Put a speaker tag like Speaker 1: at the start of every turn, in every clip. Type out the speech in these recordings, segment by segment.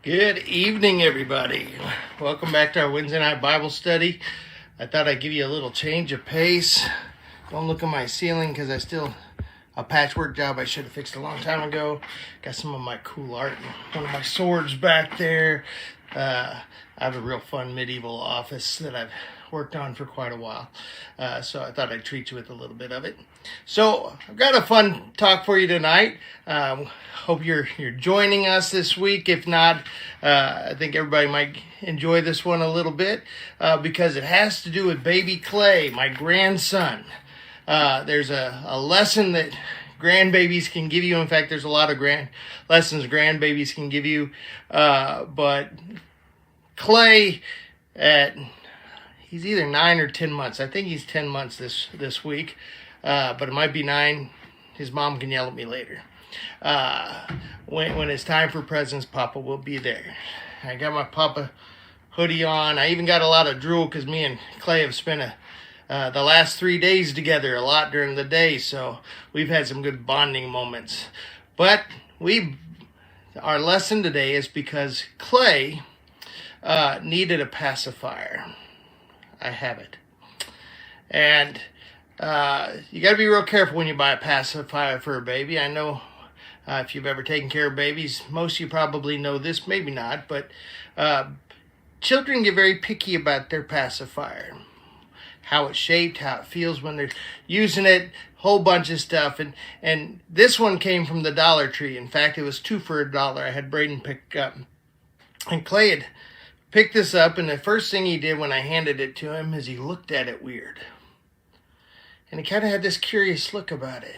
Speaker 1: Good evening, everybody. Welcome back to our Wednesday night Bible study. I thought I'd give you a little change of pace. Don't look at my ceiling because a patchwork job I should have fixed a long time ago. Got some of my cool art and one of my swords back there. I have a real fun medieval office that I've worked on for quite a while. So I thought I'd treat you with a little bit of it. So I've got a fun talk for you tonight. Hope you're joining us this week. If not, I think everybody might enjoy this one a little bit because it has to do with baby Clay, my grandson. There's a lesson that grandbabies can give you. In fact, there's a lot of lessons grandbabies can give you. But Clay, he's either 9 or 10 months. I think he's 10 months this week, but it might be 9. His mom can yell at me later. When it's time for presents, Papa will be there. I got my Papa hoodie on. I even got a lot of drool because me and Clay have spent the last 3 days together a lot during the day, so we've had some good bonding moments. But our lesson today is because Clay needed a pacifier. I have it. And you got to be real careful when you buy a pacifier for a baby. I know if you've ever taken care of babies, most of you probably know this, maybe not, but children get very picky about their pacifier. How it's shaped, how it feels when they're using it, whole bunch of stuff. And this one came from the Dollar Tree. In fact, it was 2 for $1. I had Braden pick up. And Clay had picked this up, and the first thing he did when I handed it to him is he looked at it weird. And he kind of had this curious look about it.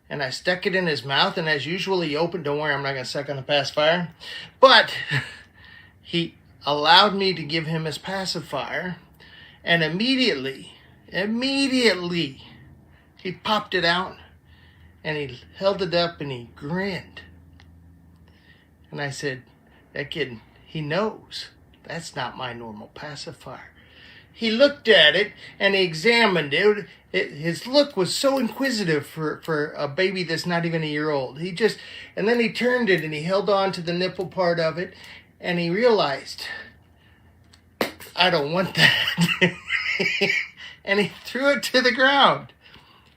Speaker 1: And I stuck it in his mouth, and as usual, he opened. Don't worry, I'm not going to suck on the pacifier. But he allowed me to give him his pacifier, and immediately, he popped it out, and he held it up, and he grinned. And I said, that kid, he knows that's not my normal pacifier. He looked at it and he examined it. His look was so inquisitive for a baby that's not even a year old. And then he turned it and he held on to the nipple part of it, and he realized, I don't want that. And he threw it to the ground.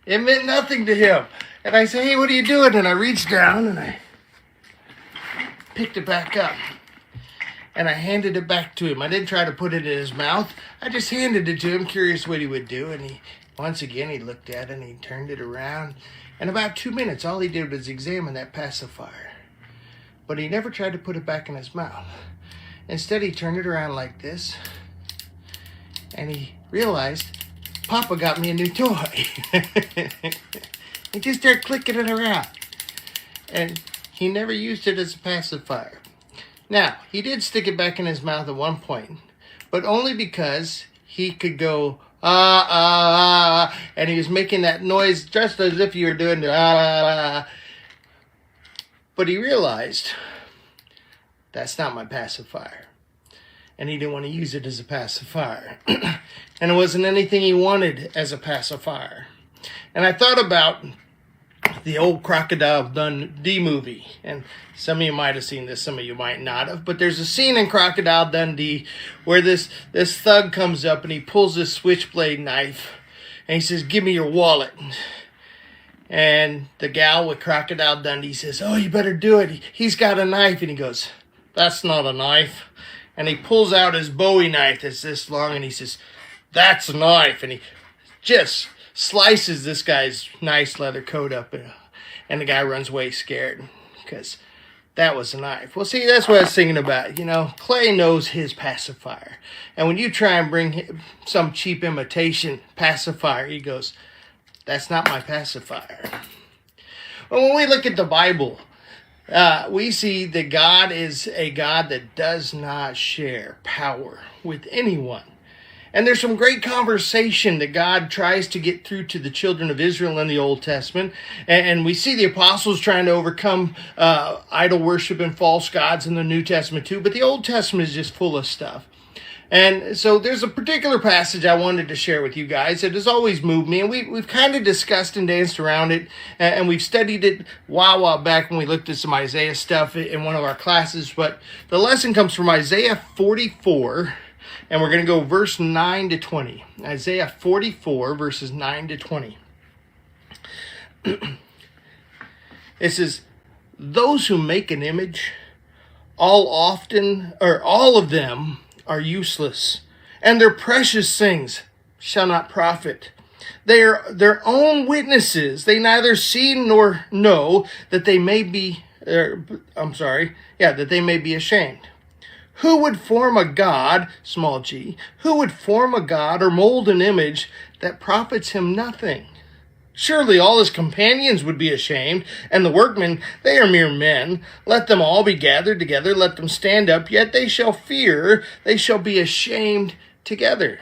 Speaker 1: It meant nothing to him. And I said, hey, what are you doing? And I reached down and I picked it back up. And I handed it back to him. I didn't try to put it in his mouth. I just handed it to him, curious what he would do. And once again, he looked at it and he turned it around. And about 2 minutes, all he did was examine that pacifier. But he never tried to put it back in his mouth. Instead, he turned it around like this. And he realized, Papa got me a new toy. He just started clicking it around. And he never used it as a pacifier. Now, he did stick it back in his mouth at one point, but only because he could go, and he was making that noise just as if you were doing the, But he realized, that's not my pacifier. And he didn't want to use it as a pacifier. And it wasn't anything he wanted as a pacifier. And I thought about the old Crocodile Dundee movie, and some of you might have seen this, some of you might not have, but there's a scene in Crocodile Dundee where this thug comes up and he pulls this switchblade knife and he says, give me your wallet. And the gal with Crocodile Dundee says, oh, you better do it, he's got a knife. And he goes, that's not a knife. And he pulls out his Bowie knife that's this long and he says, that's a knife. And he just slices this guy's nice leather coat up, and the guy runs away scared because that was a knife. Well, see, that's what I was thinking about. Clay knows his pacifier. And when you try and bring him some cheap imitation pacifier, he goes, that's not my pacifier. Well, when we look at the Bible, we see that God is a God that does not share power with anyone. And there's some great conversation that God tries to get through to the children of Israel in the Old Testament. And we see the apostles trying to overcome idol worship and false gods in the New Testament too. But the Old Testament is just full of stuff. And so there's a particular passage I wanted to share with you guys. It has always moved me, and we've kind of discussed and danced around it, and we've studied it a while back when we looked at some Isaiah stuff in one of our classes. But the lesson comes from Isaiah 44, and we're going to go verse 9 to 20. Isaiah 44, verses 9 to 20. It says, "Those who make an image, all of them are useless, and their precious things shall not profit. They are their own witnesses. They neither see nor know that they may be, that they may be ashamed. Who would form a god, small g, who would form a god or mold an image that profits him nothing? Surely all his companions would be ashamed, and the workmen, they are mere men. Let them all be gathered together, let them stand up, yet they shall fear, they shall be ashamed together.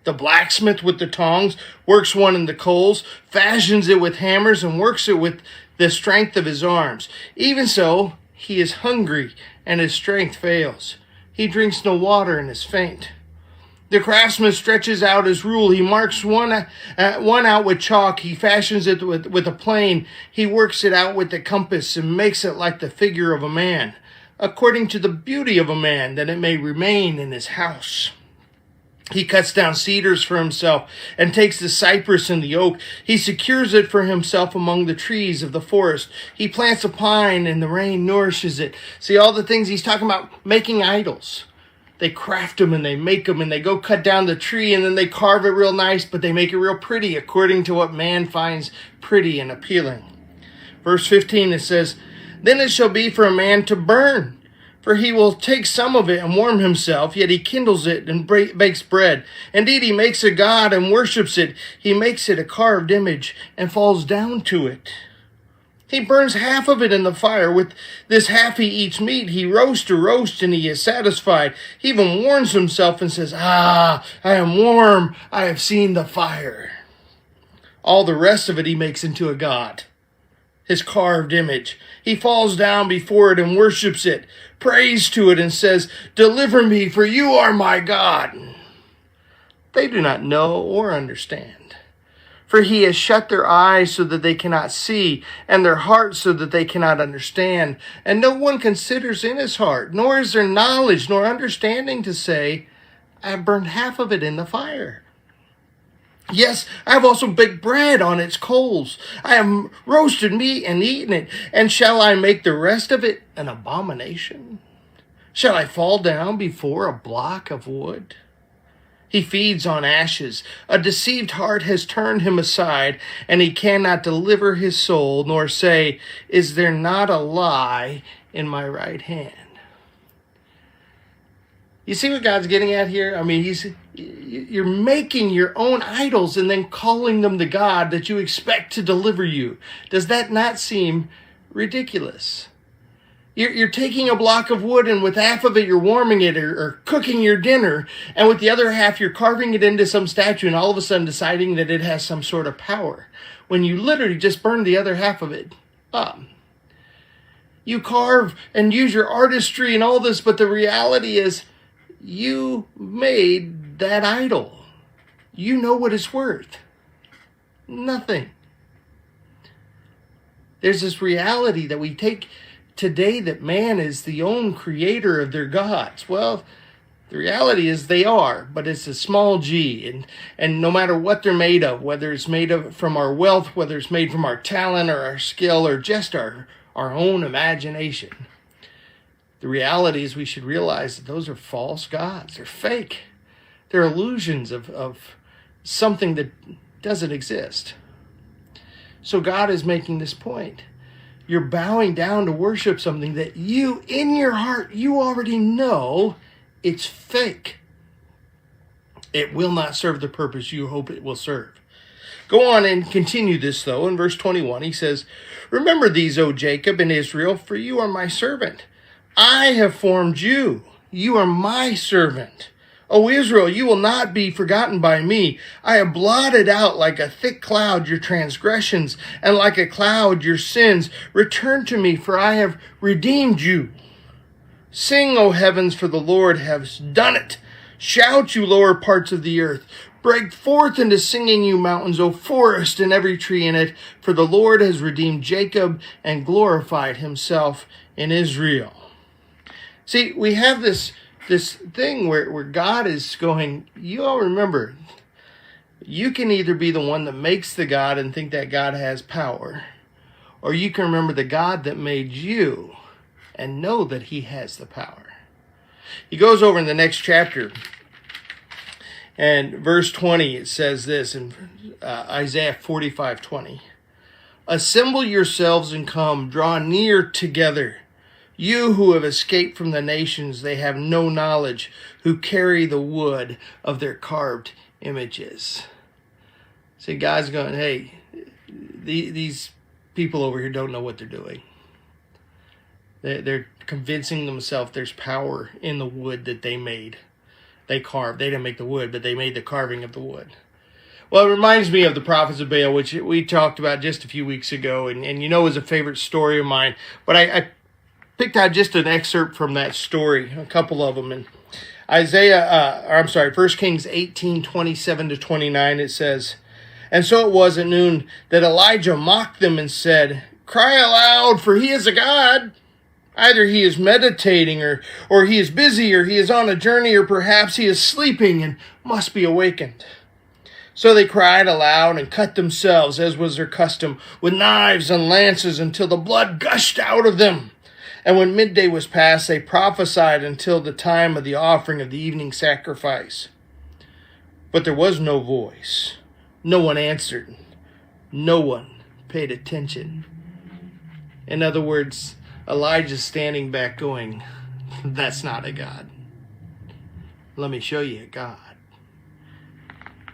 Speaker 1: The blacksmith with the tongs works one in the coals, fashions it with hammers, and works it with the strength of his arms. Even so, he is hungry, and his strength fails. He drinks no water and is faint. The craftsman stretches out his rule. He marks one out with chalk. He fashions it with a plane. He works it out with the compass and makes it like the figure of a man, according to the beauty of a man, that it may remain in his house. He cuts down cedars for himself and takes the cypress and the oak. He secures it for himself among the trees of the forest. He plants a pine and the rain nourishes it." See, all the things he's talking about, making idols. They craft them and they make them and they go cut down the tree and then they carve it real nice, but they make it real pretty according to what man finds pretty and appealing. Verse 15, it says, "Then it shall be for a man to burn, for he will take some of it and warm himself, yet he kindles it and bakes bread. Indeed, he makes a god and worships it. He makes it a carved image and falls down to it. He burns half of it in the fire. With this half he eats meat. He roasts a roast and he is satisfied. He even warms himself and says, 'Ah, I am warm. I have seen the fire.' All the rest of it he makes into a god, his carved image. He falls down before it and worships it, prays to it and says, 'Deliver me, for you are my God.' They do not know or understand. For he has shut their eyes so that they cannot see, and their hearts so that they cannot understand. And no one considers in his heart, nor is there knowledge nor understanding to say, 'I have burned half of it in the fire. Yes, I have also baked bread on its coals. I have roasted meat and eaten it. And shall I make the rest of it an abomination? Shall I fall down before a block of wood?' He feeds on ashes. A deceived heart has turned him aside, and he cannot deliver his soul, nor say, 'Is there not a lie in my right hand?'" You see what God's getting at here? I mean, you're making your own idols and then calling them the God that you expect to deliver you. Does that not seem ridiculous? You're taking a block of wood, and with half of it you're warming it or cooking your dinner, and with the other half you're carving it into some statue and all of a sudden deciding that it has some sort of power, when you literally just burned the other half of it up. You carve and use your artistry and all this, but the reality is you made that idol. You know what it's worth. Nothing. There's this reality that we take today that man is the own creator of their gods. Well, the reality is they are, but it's a small g, and no matter what they're made of, whether it's made of from our wealth, whether it's made from our talent or our skill or just our own imagination, the reality is we should realize that those are false gods. They're fake. They're illusions of something that doesn't exist. So God is making this point. You're bowing down to worship something that you, in your heart, you already know it's fake. It will not serve the purpose you hope it will serve. Go on and continue this, though. In verse 21, he says, "Remember these, O Jacob and Israel, for you are my servant. I have formed you. You are my servant. O Israel, you will not be forgotten by me. I have blotted out like a thick cloud your transgressions, and like a cloud your sins. Return to me, for I have redeemed you. Sing, O heavens, for the Lord has done it. Shout, you lower parts of the earth. Break forth into singing, you mountains, O forest, and every tree in it. For the Lord has redeemed Jacob and glorified himself in Israel. See, we have this thing where God is going, you all remember, you can either be the one that makes the God and think that God has power, or you can remember the God that made you and know that he has the power. He goes over in the next chapter, and verse 20, it says this in Isaiah 45:20. Assemble yourselves and come, draw near together. You who have escaped from the nations, they have no knowledge, who carry the wood of their carved images. See, God's going, hey, these people over here don't know what they're doing. They're convincing themselves there's power in the wood that they made. They carved. They didn't make the wood, but they made the carving of the wood. Well, it reminds me of the prophets of Baal, which we talked about just a few weeks ago, and you know is a favorite story of mine. But I picked out just an excerpt from that story, a couple of them. And 1 Kings 18:27-29, it says, And so it was at noon that Elijah mocked them and said, Cry aloud, for he is a god. Either he is meditating, or he is busy, or he is on a journey, or perhaps he is sleeping and must be awakened. So they cried aloud and cut themselves, as was their custom, with knives and lances until the blood gushed out of them. And when midday was past, they prophesied until the time of the offering of the evening sacrifice. But there was no voice. No one answered. No one paid attention. In other words, Elijah's standing back going, that's not a God. Let me show you a God.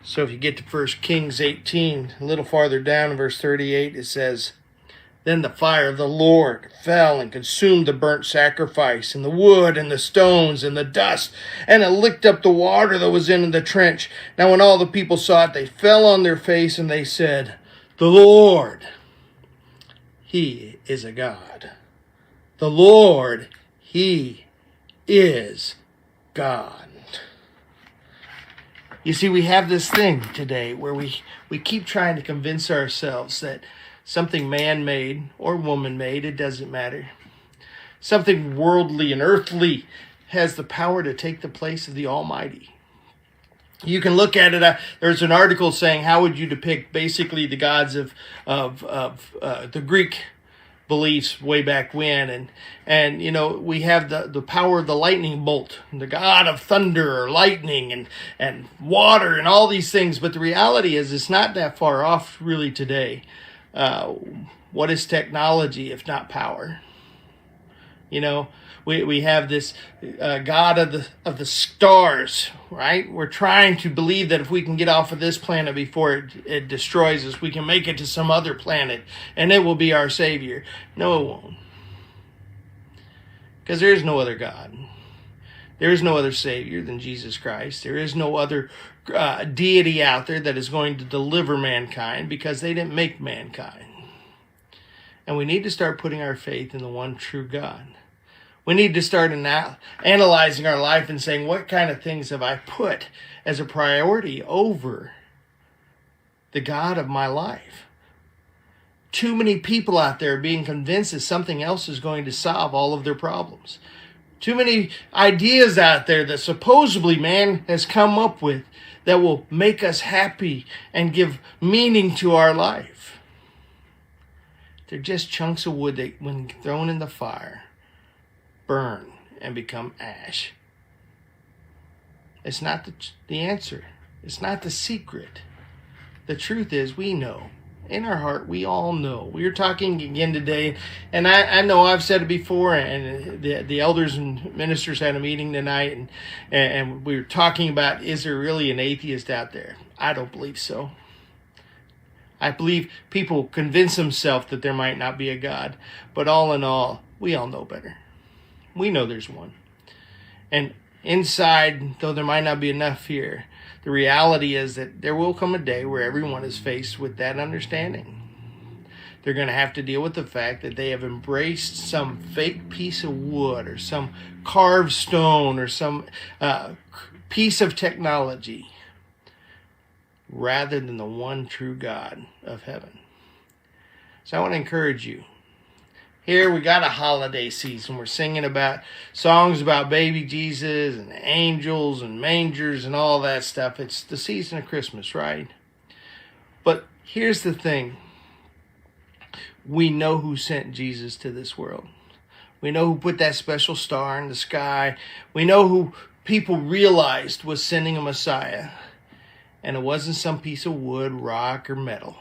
Speaker 1: So if you get to 1 Kings 18, a little farther down in verse 38, it says, Then the fire of the Lord fell and consumed the burnt sacrifice, and the wood, and the stones, and the dust, and it licked up the water that was in the trench. Now when all the people saw it, they fell on their face, and they said, The Lord, he is a God. The Lord, he is God. You see, we have this thing today where we keep trying to convince ourselves that something man-made or woman-made, it doesn't matter, something worldly and earthly has the power to take the place of the Almighty. You can look at it. There's an article saying, how would you depict basically the gods of the Greek beliefs way back when, and you know, we have the power of the lightning bolt, the god of thunder or lightning and water and all these things. But the reality is it's not that far off really today. What is technology if not power? You know, we have this God of the stars, right? We're trying to believe that if we can get off of this planet before it destroys us, we can make it to some other planet and it will be our savior. No, it won't. Because there is no other God. There is no other savior than Jesus Christ. There is no other deity out there that is going to deliver mankind, because they didn't make mankind. And we need to start putting our faith in the one true God. We need to start analyzing our life and saying, what kind of things have I put as a priority over the God of my life? Too many people out there being convinced that something else is going to solve all of their problems. Too many ideas out there that supposedly man has come up with that will make us happy and give meaning to our life. They're just chunks of wood that, when thrown in the fire, burn and become ash. It's not the answer. It's not the secret. The truth is, we know. In our heart, we all know. We were talking again today, and I know I've said it before, and the elders and ministers had a meeting tonight, and we were talking about, is there really an atheist out there? I don't believe so. I believe people convince themselves that there might not be a God, but all in all, we all know better. We know there's one. And inside, though there might not be enough here, the reality is that there will come a day where everyone is faced with that understanding. They're going to have to deal with the fact that they have embraced some fake piece of wood or some carved stone or some piece of technology rather than the one true God of heaven. So I want to encourage you. Here we got a holiday season. We're singing about songs about baby Jesus and angels and mangers and all that stuff. It's the season of Christmas, right? But here's the thing. We know who sent Jesus to this world. We know who put that special star in the sky. We know who people realized was sending a Messiah. And it wasn't some piece of wood, rock, or metal.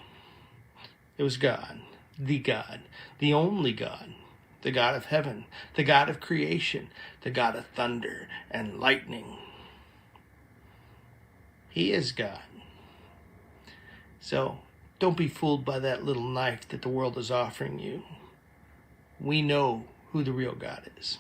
Speaker 1: It was God, the only God, the God of heaven, the God of creation, the God of thunder and lightning. He is God. So don't be fooled by that little knife that the world is offering you. We know who the real God is.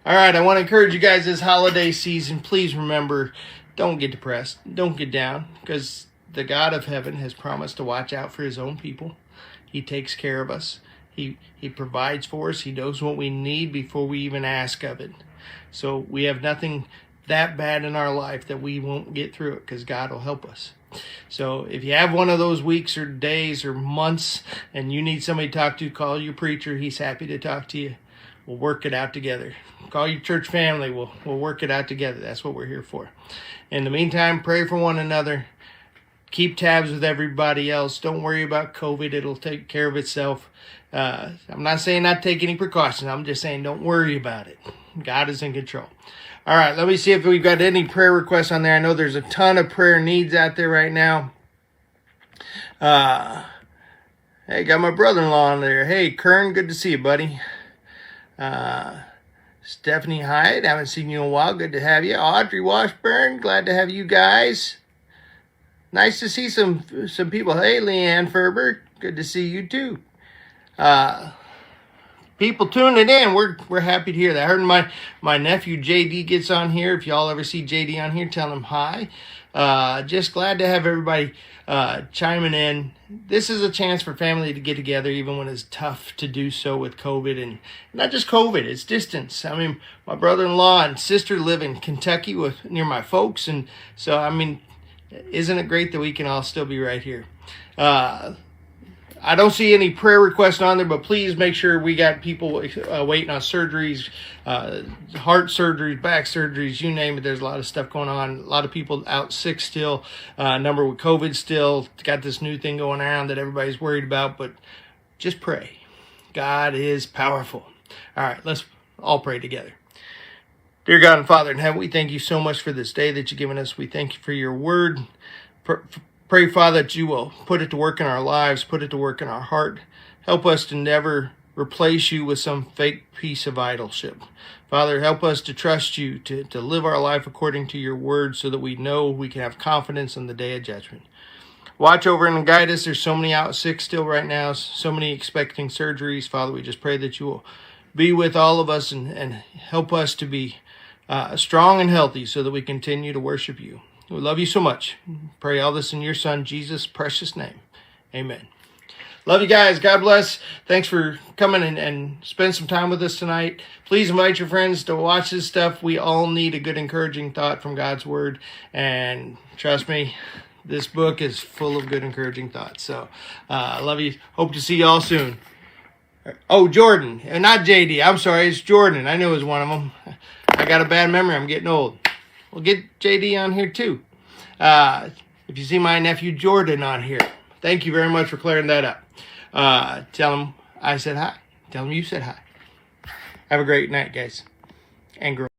Speaker 1: All right, I want to encourage you guys this holiday season. Please remember, don't get depressed. Don't get down, because the God of heaven has promised to watch out for his own people. He takes care of us. He provides for us. He knows what we need before we even ask of it. So we have nothing that bad in our life that we won't get through it, because God will help us. So if you have one of those weeks or days or months and you need somebody to talk to, call your preacher. He's happy to talk to you. We'll work it out together. Call your church family. We'll work it out together. That's what we're here for. In the meantime, pray for one another. Keep tabs with everybody else. Don't worry about COVID. It'll take care of itself. I'm not saying not take any precautions. I'm just saying don't worry about it. God is in control. All right, let me see if we've got any prayer requests on there. I know there's a ton of prayer needs out there right now. Hey, got my brother-in-law on there. Hey, Kern, good to see you, buddy. Stephanie Hyde, haven't seen you in a while. Good to have you. Audrey Washburn, glad to have you guys. Nice to see some people. Hey, Leanne Ferber, good to see you too. People tuning in, we're happy to hear that. I heard my nephew JD gets on here. If y'all ever see JD on here, tell him hi. Just glad to have everybody chiming in. This is a chance for family to get together, even when it's tough to do so with COVID. And not just COVID, it's distance. I mean, my brother-in-law and sister live in Kentucky near my folks. And so, I mean, isn't it great that we can all still be right here? I don't see any prayer requests on there, but please make sure we got people waiting on surgeries, heart surgeries, back surgeries, you name it. There's a lot of stuff going on. A lot of people out sick still. Number with COVID still. Got this new thing going around that everybody's worried about, but just pray. God is powerful. All right, let's all pray together. Dear God and Father in heaven, we thank you so much for this day that you've given us. We thank you for your word. Pray, Father, that you will put it to work in our lives, put it to work in our heart. Help us to never replace you with some fake piece of idolship. Father, help us to trust you, to live our life according to your word so that we know we can have confidence in the day of judgment. Watch over and guide us. There's so many out sick still right now, so many expecting surgeries. Father, we just pray that you will be with all of us and help us to be strong and healthy so that we continue to worship you. We love you so much. Pray all this in your son, Jesus' precious name. Amen. Love you guys. God bless. Thanks for coming and spend some time with us tonight. Please invite your friends to watch this stuff. We all need a good encouraging thought from God's word. And trust me, this book is full of good encouraging thoughts. So I love you. Hope to see you all soon. Oh, Jordan. Not JD. I'm sorry. It's Jordan. I knew it was one of them. I got a bad memory. I'm getting old. We'll get JD on here too. If you see my nephew Jordan on here, thank you very much for clearing that up. Tell him I said hi. Tell him you said hi. Have a great night, guys and girls.